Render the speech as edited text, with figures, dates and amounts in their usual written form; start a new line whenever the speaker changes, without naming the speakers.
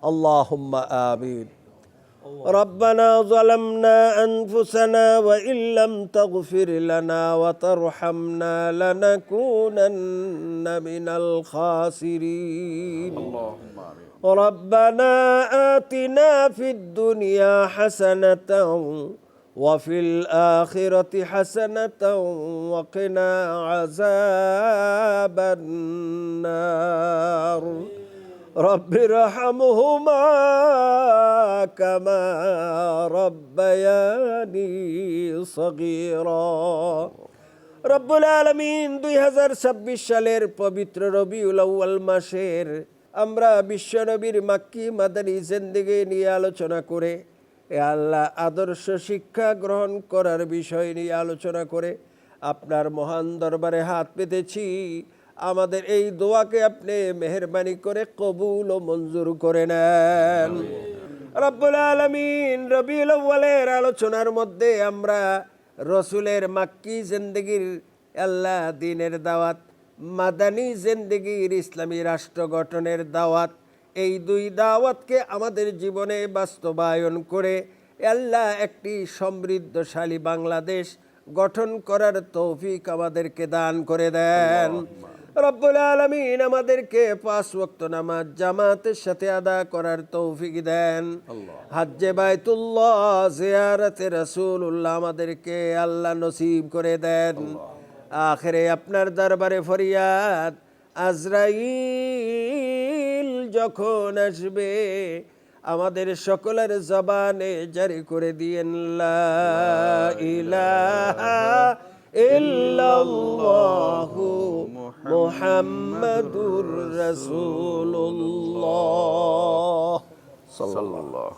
اللهم آمين. ربنا ظلمنا أنفسنا وإن لم تغفر لنا وترحمنا لنكونن من الخاسرين. ربنا آتنا في الدنيا حسنة وفي الآخرة حسنة وقنا عذاب النار. رب ارحمهما كما ربياني صغيرا. রব্বুল আলামিন 2026 সালের পবিত্র রবিউল আউয়াল মাসের আমরা বিশ্বনবীর মাক্কি মাদানী জিন্দেগি নিয়ে আলোচনা করে আল্লাহ আদর্শ শিক্ষা গ্রহণ করার বিষয় নিয়ে আলোচনা করে আপনার মহান দরবারে হাত পেতেছি। আমাদের এই দোয়াকে আপনি মেহেরবানি করে কবুল ও মঞ্জুর করে নেন। রব্বুল আলামিন রবিউল আউয়ালের আলোচনার মধ্যে আমরা রসুলের মাক্কি জিন্দেগির আল্লাহ দ্বীনের দাওয়াত, মাদানী জিন্দেগির ইসলামী রাষ্ট্র গঠনের দাওয়াত, এই দুই দাওয়াতকে আমাদের জীবনে বাস্তবায়ন করে আল্লাহ একটি সমৃদ্ধশালী বাংলাদেশ গঠন করার তৌফিক আমাদেরকে দান করে দেন। রব্বুল আলামিন আমাদেরকে 5 ওয়াক্ত নামাজ জামাতের সাথে আদা করার তৌফিক দেন। হজ্জে বাইতুল্লাহ, জিয়ারতে রাসূলুল্লাহ আমাদেরকে আল্লাহ নসিব করে দেন। আখিরে আপনার দরবারে ফরিয়াদ, আজরাইল যখন আসবে আমাদের সকলের জবানে জারি করে দিয়েন লা ইলাহা ইল্লাল্লাহু মুহাম্মাদুর রাসূলুল্লাহ সাল্লাল্লাহু